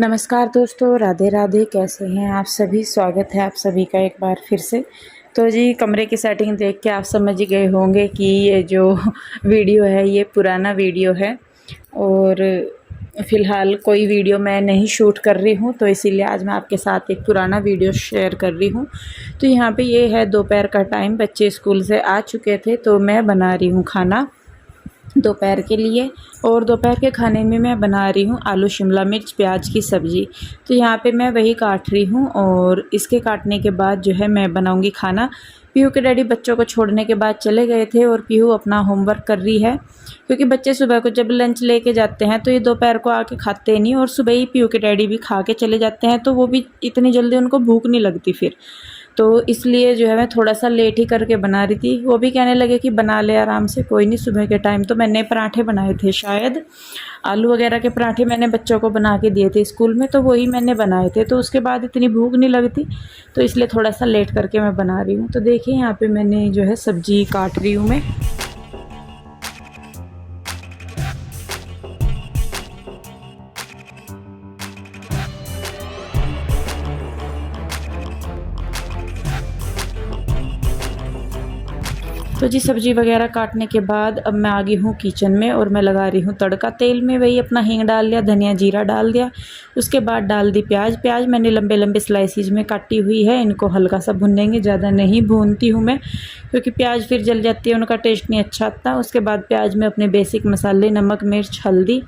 नमस्कार दोस्तों, राधे राधे। कैसे हैं आप सभी? स्वागत है आप सभी का एक बार फिर से। तो जी, कमरे की सेटिंग देख के आप समझ ही गए होंगे कि ये जो वीडियो है ये पुराना वीडियो है और फ़िलहाल कोई वीडियो मैं नहीं शूट कर रही हूँ, तो इसीलिए आज मैं आपके साथ एक पुराना वीडियो शेयर कर रही हूँ। तो यहाँ पे ये है दोपहर का टाइम, बच्चे स्कूल से आ चुके थे तो मैं बना रही हूँ खाना दोपहर के लिए। और दोपहर के खाने में मैं बना रही हूँ आलू शिमला मिर्च प्याज की सब्ज़ी। तो यहाँ पे मैं वही काट रही हूँ और इसके काटने के बाद जो है मैं बनाऊँगी खाना। पीहू के डैडी बच्चों को छोड़ने के बाद चले गए थे और पीहू अपना होमवर्क कर रही है, क्योंकि बच्चे सुबह को जब लंच लेके जाते हैं तो ये दोपहर को आके खाते नहीं, और सुबह ही पीहू के डैडी भी खा के चले जाते हैं, तो वो भी इतनी जल्दी उनको भूख नहीं लगती फिर। तो इसलिए जो है मैं थोड़ा सा लेट ही करके बना रही थी। वो भी कहने लगे कि बना ले आराम से, कोई नहीं। सुबह के टाइम तो मैंने पराठे बनाए थे, शायद आलू वगैरह के पराठे मैंने बच्चों को बना के दिए थे स्कूल में, तो वही मैंने बनाए थे। तो उसके बाद इतनी भूख नहीं लगती, तो इसलिए थोड़ा सा लेट करके मैं बना रही हूँ। तो देखिए यहाँ पे मैंने जो है सब्ज़ी काट रही हूँ मैं। तो जी, सब्ज़ी वगैरह काटने के बाद अब मैं आ गई हूँ किचन में और मैं लगा रही हूँ तड़का। तेल में वही अपना हींग डाल लिया, धनिया जीरा डाल दिया, उसके बाद डाल दी प्याज मैंने लंबे लंबे स्लाइसिस में काटी हुई है। इनको हल्का सा भुनेंगे, ज़्यादा नहीं भूनती हूँ मैं, क्योंकि प्याज फिर जल जाती है, उनका टेस्ट नहीं अच्छा आता। उसके बाद प्याज में अपने बेसिक मसाले नमक मिर्च हल्दी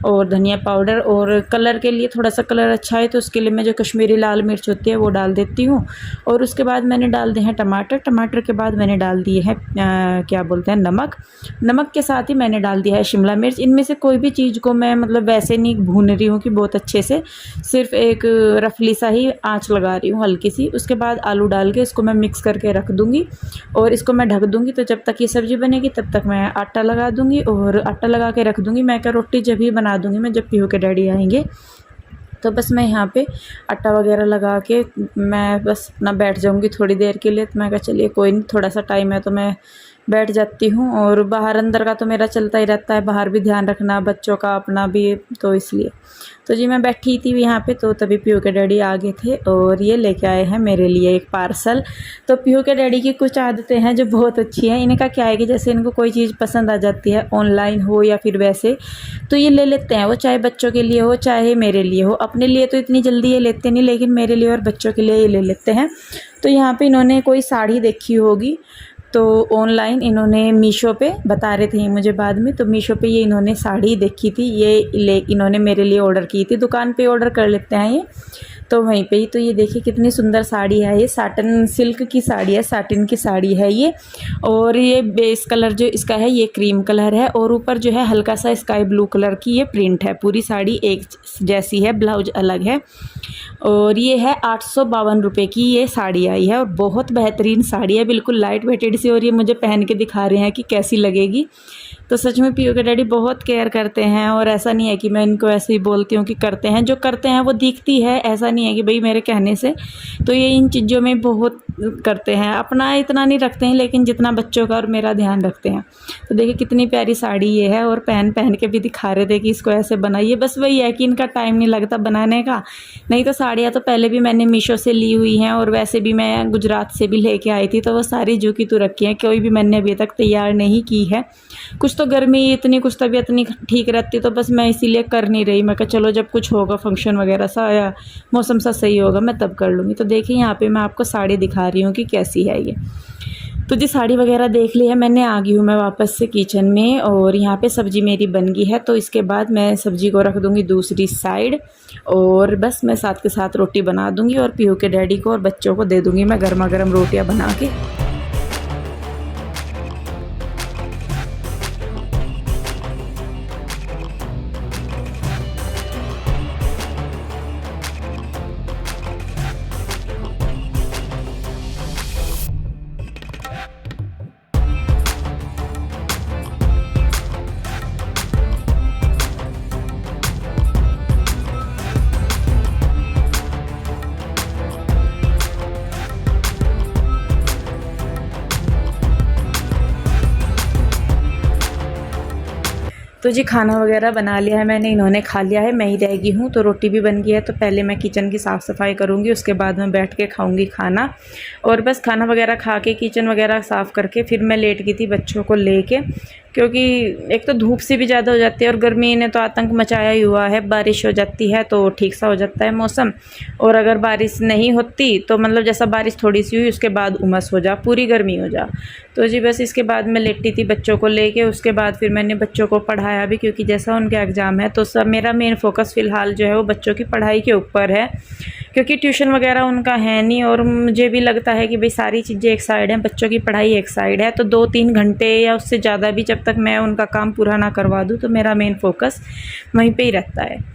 और धनिया पाउडर, और कलर के लिए थोड़ा सा कलर अच्छा है तो उसके लिए मैं जो कश्मीरी लाल मिर्च होती है वो डाल देती हूँ। और उसके बाद मैंने डाल दिए हैं टमाटर के बाद मैंने डाल दिए हैं क्या बोलते हैं नमक के साथ ही मैंने डाल दिया है शिमला मिर्च। इनमें से कोई भी चीज़ को मैं मतलब वैसे नहीं भून रही हूँ कि बहुत अच्छे से, सिर्फ एक रफली सा ही आंच लगा रही हूँ हल्की सी। उसके बाद आलू डाल के इसको मैं मिक्स करके रख दूँगी और इसको मैं ढक दूँगी। तो जब तक ये सब्ज़ी बनेगी तब तक मैं आटा लगा दूँगी, और आटा लगा के रख दूँगी। मैं क्या रोटी जब ही बना दूँगी मैं, जब पीहू के डैडी आएंगे। तो बस मैं यहाँ पे आटा वगैरह लगा के मैं बस अपना बैठ जाऊँगी थोड़ी देर के लिए। तो मैं कहा चलिए कोई नहीं, थोड़ा सा टाइम है तो मैं बैठ जाती हूँ। और बाहर अंदर का तो मेरा चलता ही रहता है, बाहर भी ध्यान रखना बच्चों का अपना भी, तो इसलिए। तो जी, मैं बैठी थी यहाँ पे, तो तभी पीहू के डैडी आ गए थे और ये लेके आए हैं मेरे लिए एक पार्सल। तो पीहू के डैडी की कुछ आदतें हैं जो बहुत अच्छी हैं। इनका क्या है कि जैसे इनको कोई चीज़ पसंद आ जाती है, ऑनलाइन हो या फिर वैसे, तो ये ले लेते हैं। वो चाहे बच्चों के लिए हो चाहे मेरे लिए हो। अपने लिए तो इतनी जल्दी ये लेते नहीं, लेकिन मेरे लिए और बच्चों के लिए ये ले लेते हैं। तो यहाँ पे इन्होंने कोई साड़ी देखी होगी, तो ऑनलाइन इन्होंने मीशो पे बता रहे थे मुझे बाद में, तो मीशो पे ये इन्होंने साड़ी देखी थी, ये इन्होंने मेरे लिए ऑर्डर की थी। दुकान पे ऑर्डर कर लेते हैं ये, तो वहीं पे ही। तो ये देखिए कितनी सुंदर साड़ी है, ये साटन सिल्क की साड़ी है, साटिन की साड़ी है ये। और ये बेस कलर जो इसका है ये क्रीम कलर है, और ऊपर जो है हल्का सा स्काई ब्लू कलर की ये प्रिंट है। पूरी साड़ी एक जैसी है, ब्लाउज अलग है। और ये है 852 रुपये की ये साड़ी आई है, और बहुत बेहतरीन साड़ी है, बिल्कुल लाइट वेटेड सी। और ये मुझे पहन के दिखा रहे हैं कि कैसी लगेगी। तो सच में पीहू के डैडी बहुत केयर करते हैं, और ऐसा नहीं है कि मैं इनको ऐसे ही बोलती हूँ कि करते हैं, जो करते हैं वो दिखती है। ऐसा नहीं है कि भाई मेरे कहने से, तो ये इन चीज़ों में बहुत करते हैं। अपना इतना नहीं रखते हैं, लेकिन जितना बच्चों का और मेरा ध्यान रखते हैं। तो देखिए कितनी प्यारी साड़ी ये है, और पहन के भी दिखा रहे थे कि इसको ऐसे बनाइए। बस वही है कि इनका टाइम नहीं लगता बनाने का। नहीं तो साड़ियाँ तो पहले भी मैंने मीशो से ली हुई हैं, और वैसे भी मैं गुजरात से भी लेके आई थी, तो वो सारी जो की तो रखी हैं, कोई भी मैंने अभी तक तैयार नहीं की है। कुछ तो गर्मी इतनी, कुछ तबीयत नहीं ठीक रहती, तो बस मैं इसीलिए कर नहीं रही। मैं कहा चलो जब कुछ होगा फंक्शन वगैरह सा या मौसम सा सही होगा मैं तब कर लूँगी। तो देखिए यहाँ पे मैं आपको साड़ी दिखा रही हूँ कि कैसी है ये। तो जी, साड़ी वगैरह देख ली है मैंने, आ गई हूँ मैं वापस से किचन में, और यहाँ पे सब्ज़ी मेरी बन गई है। तो इसके बाद मैं सब्ज़ी को रख दूँगी दूसरी साइड, और बस मैं साथ के साथ रोटी बना दूँगी, और पीहू के डैडी को और बच्चों को दे दूँगी मैं गर्मा गर्म रोटियाँ बना के। तो जी खाना वगैरह बना लिया है मैंने, इन्होंने खा लिया है, मैं ही रह गई हूँ। तो रोटी भी बन गई है, तो पहले मैं किचन की साफ़ सफाई करूँगी, उसके बाद मैं बैठ के खाऊँगी खाना। और बस खाना वगैरह खा के किचन वगैरह साफ़ करके फिर मैं लेट गई थी बच्चों को लेके, क्योंकि एक तो धूप सी भी ज़्यादा हो जाती है और गर्मी ने तो आतंक मचाया ही हुआ है। बारिश हो जाती है तो ठीक सा हो जाता है मौसम, और अगर बारिश नहीं होती तो मतलब जैसा बारिश थोड़ी सी हुई उसके बाद उमस हो जा, पूरी गर्मी हो जा। तो जी बस इसके बाद मैं लेटी थी बच्चों को लेके, उसके बाद फिर मैंने बच्चों को पढ़ाया भी, क्योंकि जैसा उनका एग्ज़ाम है तो सब मेरा मेन फोकस फ़िलहाल जो है वो बच्चों की पढ़ाई के ऊपर है, क्योंकि ट्यूशन वगैरह उनका है नहीं। और मुझे भी लगता है कि भाई सारी चीज़ें एक साइड हैं, बच्चों की पढ़ाई एक साइड है, तो 2-3 घंटे या उससे ज़्यादा भी जब तक मैं उनका काम पूरा ना करवा दूँ तो मेरा मेन फोकस वहीं पे ही रहता है।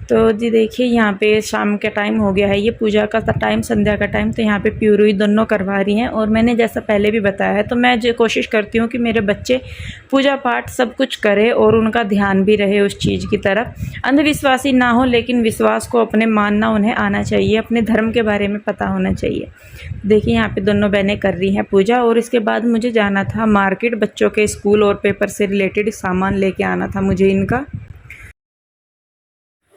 तो जी देखिए यहाँ पे शाम का टाइम हो गया है, ये पूजा का टाइम, संध्या का टाइम। तो यहाँ पे प्यूरी दोनों करवा रही हैं, और मैंने जैसा पहले भी बताया है तो मैं जो कोशिश करती हूँ कि मेरे बच्चे पूजा पाठ सब कुछ करें और उनका ध्यान भी रहे उस चीज़ की तरफ। अंधविश्वासी ना हो, लेकिन विश्वास को अपने मानना उन्हें आना चाहिए, अपने धर्म के बारे में पता होना चाहिए। देखिए यहाँ पे दोनों बहनें कर रही हैं पूजा, और इसके बाद मुझे जाना था मार्केट, बच्चों के स्कूल और पेपर से रिलेटेड सामान लेके आना था मुझे इनका।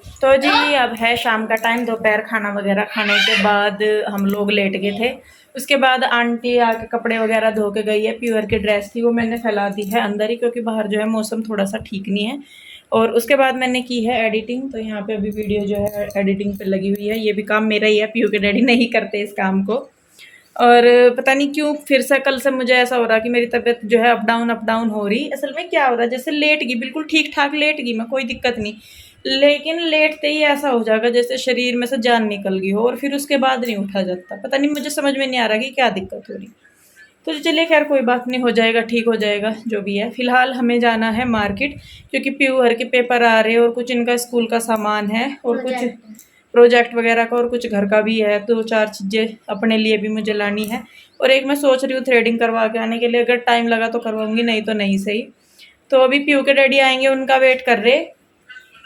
तो जी अब है शाम का टाइम, दोपहर खाना वगैरह खाने के बाद हम लोग लेट गए थे। उसके बाद आंटी आके कपड़े वगैरह धो के गई है, प्योर की ड्रेस थी वो मैंने फैला दी है अंदर ही, क्योंकि बाहर जो है मौसम थोड़ा सा ठीक नहीं है। और उसके बाद मैंने की है एडिटिंग, तो यहाँ पे अभी वीडियो जो है एडिटिंग पे लगी हुई है, ये भी काम मेरा ही है, पीयू के डैडी नहीं करते इस काम को। और पता नहीं क्यों फिर से कल से मुझे ऐसा हो रहा कि मेरी तबीयत जो है अप डाउन हो रही। असल में क्या हो रहा है, जैसे लेट गई, बिल्कुल ठीक ठाक लेट गई मैं, कोई दिक्कत नहीं, लेकिन लेटते ही ऐसा हो जाएगा जैसे शरीर में से जान निकल गई हो, और फिर उसके बाद नहीं उठा जाता। पता नहीं, मुझे समझ में नहीं आ रहा कि क्या दिक्कत हो रही। तो चलिए खैर कोई बात नहीं, हो जाएगा, ठीक हो जाएगा जो भी है। फ़िलहाल हमें जाना है मार्केट, क्योंकि प्यूअर के पेपर आ रहे हैं और कुछ इनका स्कूल का सामान है, और कुछ प्रोजेक्ट वगैरह का, और कुछ घर का भी है। 2-4 चीज़ें अपने लिए भी मुझे लानी है, और एक मैं सोच रही हूँ थ्रेडिंग करवा के आने के लिए, अगर टाइम लगा तो करवाऊँगी, नहीं तो नहीं सही। तो अभी प्यू के डैडी आएंगे, उनका वेट कर रहे,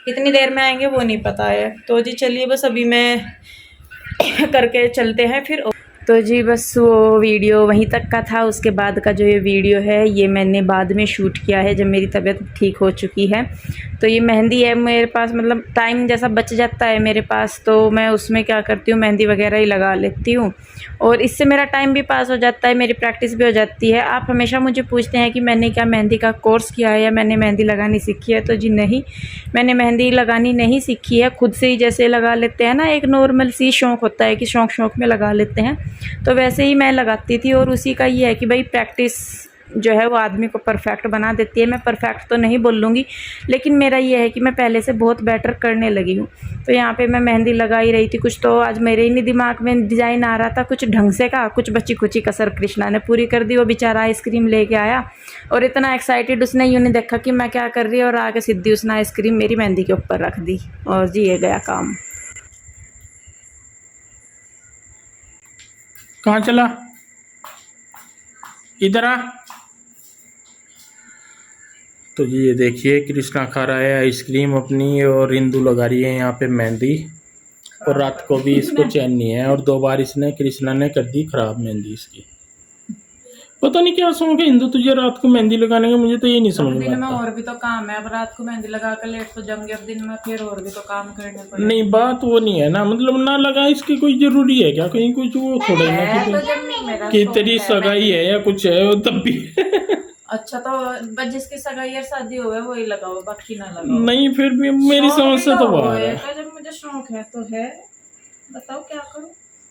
कितनी देर में आएंगे वो नहीं पता है। तो जी चलिए बस अभी मैं करके चलते हैं फिर। तो जी बस वो वीडियो वहीं तक का था, उसके बाद का जो ये वीडियो है ये मैंने बाद में शूट किया है जब मेरी तबीयत ठीक हो चुकी है। तो ये मेहंदी है मेरे पास, मतलब टाइम जैसा बच जाता है मेरे पास, तो मैं उसमें क्या करती हूँ, मेहंदी वगैरह ही लगा लेती हूँ, और इससे मेरा टाइम भी पास हो जाता है, मेरी प्रैक्टिस भी हो जाती है। आप हमेशा मुझे पूछते हैं कि मैंने क्या मेहंदी का कोर्स किया है या मैंने मेहंदी लगानी सीखी है, तो जी नहीं, मैंने मेहंदी लगानी नहीं सीखी है, खुद से ही जैसे लगा लेते हैं ना, एक नॉर्मल सी शौक़ होता है कि शौक़ में लगा लेते हैं, तो वैसे ही मैं लगाती थी। और उसी का ये है कि भाई प्रैक्टिस जो है वो आदमी को परफेक्ट बना देती है। मैं परफेक्ट तो नहीं बोलूँगी, लेकिन मेरा ये है कि मैं पहले से बहुत बेटर करने लगी हूँ। तो यहाँ पे मैं मेहंदी लगा ही रही थी, कुछ तो आज मेरे ही नहीं दिमाग में डिज़ाइन आ रहा था कुछ ढंग से का, कुछ बची कुची कसर कृष्णा ने पूरी कर दी। वो बेचारा आइसक्रीम लेके आया और इतना एक्साइटेड, उसने यूँ नहीं देखा कि मैं क्या कर रही, और आके सीधी उसने आइसक्रीम मेरी मेहंदी के ऊपर रख दी, और जी ये गया काम। कहाँ चला, इधर आ। तो ये देखिए कृष्णा खा रहा है आइसक्रीम अपनी, और इंदू लगा रही है यहाँ पे मेहंदी, और रात को भी इसको चैन नहीं है, और 2 बार इसने कृष्णा ने कर दी खराब मेहंदी इसकी। पता नहीं क्या शौक है इंदू तुझे रात को मेहंदी लगाने का, मुझे तो ये नहीं समझ में आता। दिन में और भी तो काम है, अब रात को मेहंदी लगा कर लेट तो जम गया, अब दिन में फिर और भी तो काम करने पड़े। नहीं बात वो नहीं है ना, मतलब ना लगा इसकी कोई जरूरी है क्या, कहीं कुछ वो थोड़ा ना कि तेरी सगाई है या कुछ है वो तब भी अच्छा तो जिसकी सगाई या शादी हो वही लगाओ, बाकी ना लगाओ। नहीं फिर भी मेरी समझ से तो बाहर है। तो जब मुझे शौक है तो है, बताओ क्या करूं।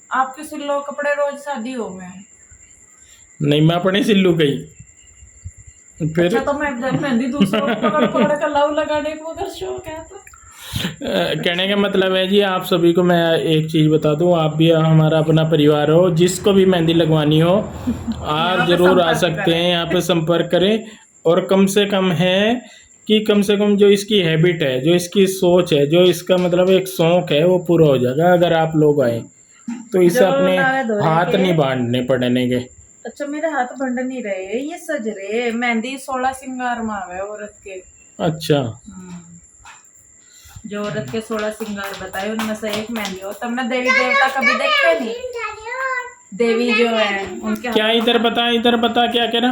आपके सिलो कपड़े रोज शादी हो में नहीं, मैं अपने सिल्लू गई फिर। अच्छा तो मैं मेहंदी दूसरों को पकड़ कर लाऊ लगाने को अगर शौक है तो कहने का मतलब है जी, आप सभी को मैं एक चीज़ बता दूं, आप भी हमारा अपना परिवार हो, जिसको भी मेहंदी लगवानी हो आप ज़रूर आ सकते हैं, यहाँ पे संपर्क करें। और कम से कम है कि कम से कम जो इसकी हैबिट है, जो इसकी सोच है, जो इसका मतलब एक शौक़ है, वो पूरा हो जाएगा अगर आप लोग आए तो। इसे अपने हाथ नहीं बांधने पड़ने के। अच्छा मेरे हाथ बंड नहीं रहे, ये सज रहे मेहंदी 16 श्रृंगार मावे औरत के। अच्छा जो औरत के 16 श्रृंगार बताए उनमें से एक मेहंदी हो। तुमने देवी देवता कभी देखते नहीं, देवी जो है उनके क्या इधर बता क्या कह रहा।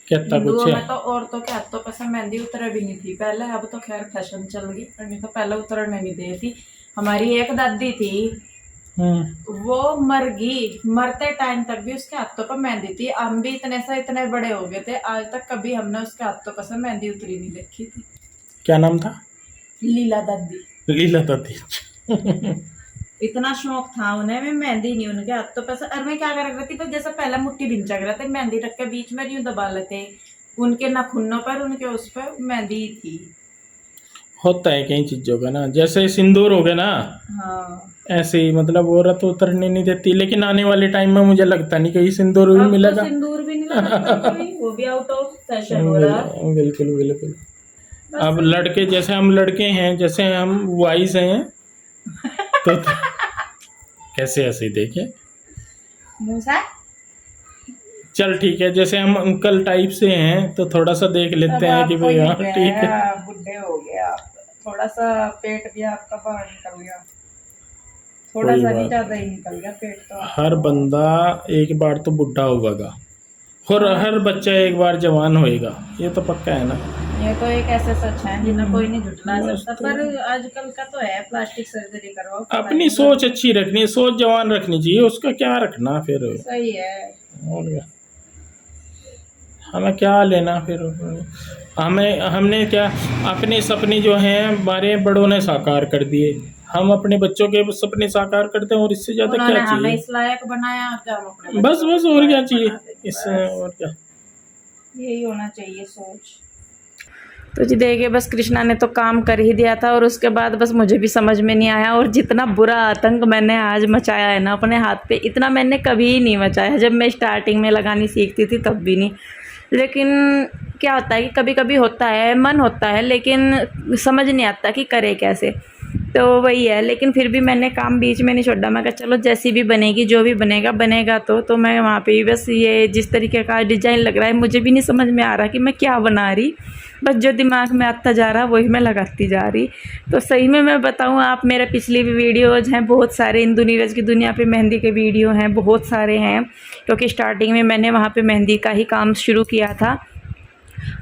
कहता कुछ हिंदुओं है। में तो औरतों के हाथों पर से मेहंदी उतर भी नहीं थी पहले, अब तो खैर फैशन चल गई, पर नहीं तो पहले उतरने नहीं दी थी। हमारी एक दादी थी, वो मर गई, मरते टाइम तक भी उसके हाथों पर मेहंदी थी। हम भी इतने से इतने बड़े हो गए थे, आज तक कभी हमने उसके हाथों पर से मेहंदी उतरी नहीं देखी थी। क्या नाम था? लीला दादी। लीला दादी। इतना शौक था उन्हें, मैं मेहंदी नहीं उनके हाथों पर से। और मैं क्या कर रही थी, बस जैसे पहले मुट्ठी भिंचा कर रहे थे, मेहंदी रख के बीच में यूं दबा लेते, उनके नाखूनों पर, उनके उस पर मेहंदी थी। होता है कई चीजों का ना, जैसे सिंदूर हो गया ना, हाँ, ऐसे ही मतलब औरत उतरने नहीं देती, लेकिन आने वाले टाइम में मुझे लगता नहीं कहीं सिंदूर भी अब तो मिलेगा। सिंदूर भी नहीं लगाता कोई, वो भी आउट ऑफ फैशन हो रहा है। बिल्कुल बिल्कुल। बस अब लड़के, जैसे हम लड़के हैं, जैसे हम वाइस हैं, तो कैसे ऐसे देखे। मूसा चल ठीक है, जैसे हम अंकल टाइप से हैं तो थोड़ा सा देख लेते अब हैं कि आपको भाई ही हाँ ठीक है। बुढ़े हो गए आप, थोड़ा सा पेट भी आपका बाहर निकल गया, थोड़ा कोई सा नहीं बात ज्यादा ही निकल गया पेट तो आपका। हर बंदा एक बार तो बुढ़ा होगा, और हाँ। हर बच्चा एक बार जवान होएगा, ये तो पक्का है ना। ये तो एक ऐसे सच है जिन्हें कोई नहीं झुठला बस सकता, तो पर आजकल का तो है प्लास्टिक सर्जरी करवाओ, अपनी सोच अच्छी रखनी है, सोच जवान रखनी चाहिए, उसका क्या रखना फिर। सही है। और क्या, हमें क्या लेना फिर। हमें, हमने क्या, अपने सपने जो हैं हमारे बड़ों ने साकार कर दिए, हम अपने बच्चों के सपने साकार करते हैं, और इससे ज्यादा उन्होंने क्या हमें चाहिए। इस लायक बनाया कि हम अपने बस बच्चों बस, को और क्या लायक चाहिए बना देंगे, इससे, बस और क्या। यही होना चाहिए सोच। तो जी देखिए, बस कृष्णा ने तो काम कर ही दिया था, और उसके बाद बस मुझे भी समझ में नहीं आया, और जितना बुरा आतंक मैंने आज मचाया है ना अपने हाथ पे, इतना मैंने कभी नहीं मचाया। जब मैं स्टार्टिंग में लगानी सीखती थी तब भी नहीं। लेकिन क्या होता है कि कभी कभी होता है, मन होता है, लेकिन समझ नहीं आता कि करे कैसे। तो वही है, लेकिन फिर भी मैंने काम बीच में नहीं छोड़ा। मैं कहा चलो जैसी भी बनेगी, जो भी बनेगा बनेगा। तो मैं वहाँ पे ही बस, ये जिस तरीके का डिज़ाइन लग रहा है, मुझे भी नहीं समझ में आ रहा कि मैं क्या बना रही, बस जो दिमाग में आता जा रहा वही मैं लगाती जा रही। तो सही में मैं बताऊँ, आप मेरे पिछली भी वीडियोज़ हैं, बहुत सारे इंदु नीरज की दुनिया पे मेहंदी के वीडियो हैं, बहुत सारे हैं, क्योंकि स्टार्टिंग में मैंने वहाँ पे मेहंदी का ही काम शुरू किया था।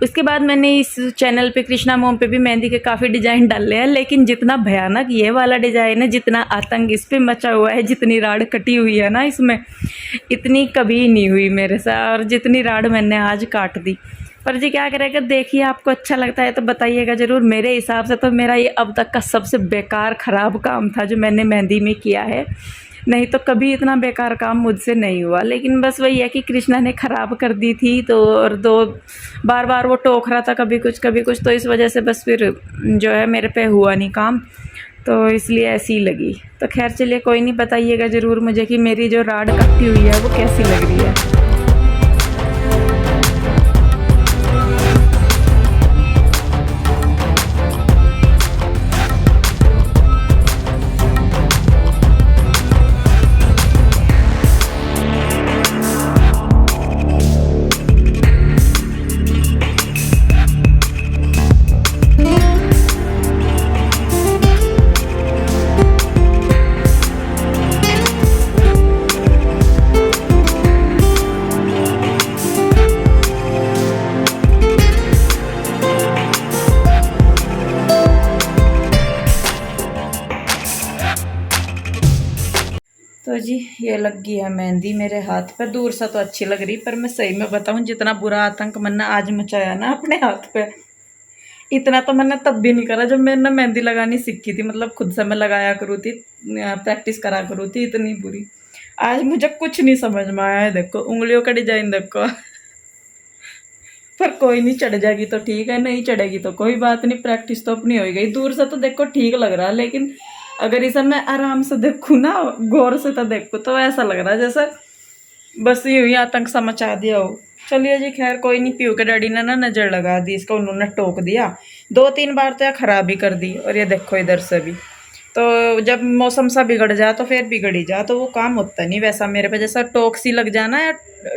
उसके बाद मैंने इस चैनल पे कृष्णा मोम पे भी मेहंदी के काफ़ी डिज़ाइन डाले हैं, लेकिन जितना भयानक ये वाला डिज़ाइन है, जितना आतंक इस पे मचा हुआ है, जितनी राड कटी हुई है ना इसमें, इतनी कभी नहीं हुई मेरे साथ, और जितनी राड मैंने आज काट दी। पर जी क्या करेगा, देखिए आपको अच्छा लगता है तो बताइएगा ज़रूर। मेरे हिसाब से तो मेरा ये अब तक का सबसे बेकार ख़राब काम था जो मैंने मेहंदी में किया है, नहीं तो कभी इतना बेकार काम मुझसे नहीं हुआ। लेकिन बस वही है कि कृष्णा ने ख़राब कर दी थी, तो और दो बार बार वो टोक रहा था कभी कुछ, तो इस वजह से बस फिर जो है मेरे पे हुआ नहीं काम, तो इसलिए ऐसी लगी। तो खैर चलिए, कोई नहीं, बताइएगा ज़रूर मुझे कि मेरी जो राड कटी हुई है वो कैसी लग रही है। तो जी ये लग गई है मेहंदी मेरे हाथ पर, दूर से तो अच्छी लग रही, पर मैं सही में बताऊं, जितना बुरा आतंक मैंने आज मचाया ना अपने हाथ पे, इतना तो मैंने तब भी नहीं करा जब मैंने मेहंदी लगानी सीखी थी। मतलब खुद से मैं लगाया करूँ थी, प्रैक्टिस करा करूँ थी, इतनी बुरी। आज मुझे कुछ नहीं समझ में आया है, देखो उंगलियों का डिजाइन देखो। पर कोई नहीं, चढ़ जाएगी तो ठीक है, नहीं चढ़ेगी तो कोई बात नहीं, प्रैक्टिस तो अपनी हो गई। दूर से तो देखो ठीक लग रहा है, लेकिन अगर इसे मैं आराम से देखूँ ना, गौर से तो देखूँ, तो ऐसा लग रहा है जैसे बस यूं ही आतंक सा मचा दिया हो। चलिए जी खैर कोई नहीं, पीयू के डैडी ने ना नज़र लगा दी इसको, उन्होंने टोक दिया 2-3 बार, तो या ख़राब ही कर दी। और ये देखो इधर से भी, तो जब मौसम सा बिगड़ जाए तो फिर बिगड़ ही जा, तो वो काम होता नहीं वैसा मेरे पे, जैसा टोक सी लग जाना या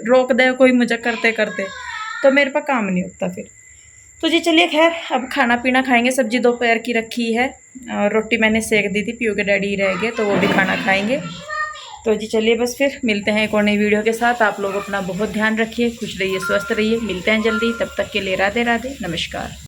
रोक दे कोई मुझे करते करते, तो मेरे पे काम नहीं होता फिर। तो जी चलिए खैर, अब खाना पीना खाएंगे। सब्जी दोपहर की रखी है, और रोटी मैंने सेक दी थी, पीयू के डैडी रह गए तो वो भी खाना खाएंगे। तो जी चलिए बस फिर मिलते हैं एक और नई वीडियो के साथ। आप लोग अपना बहुत ध्यान रखिए, खुश रहिए, स्वस्थ रहिए। मिलते हैं जल्दी, तब तक के लिए राधे राधे, नमस्कार।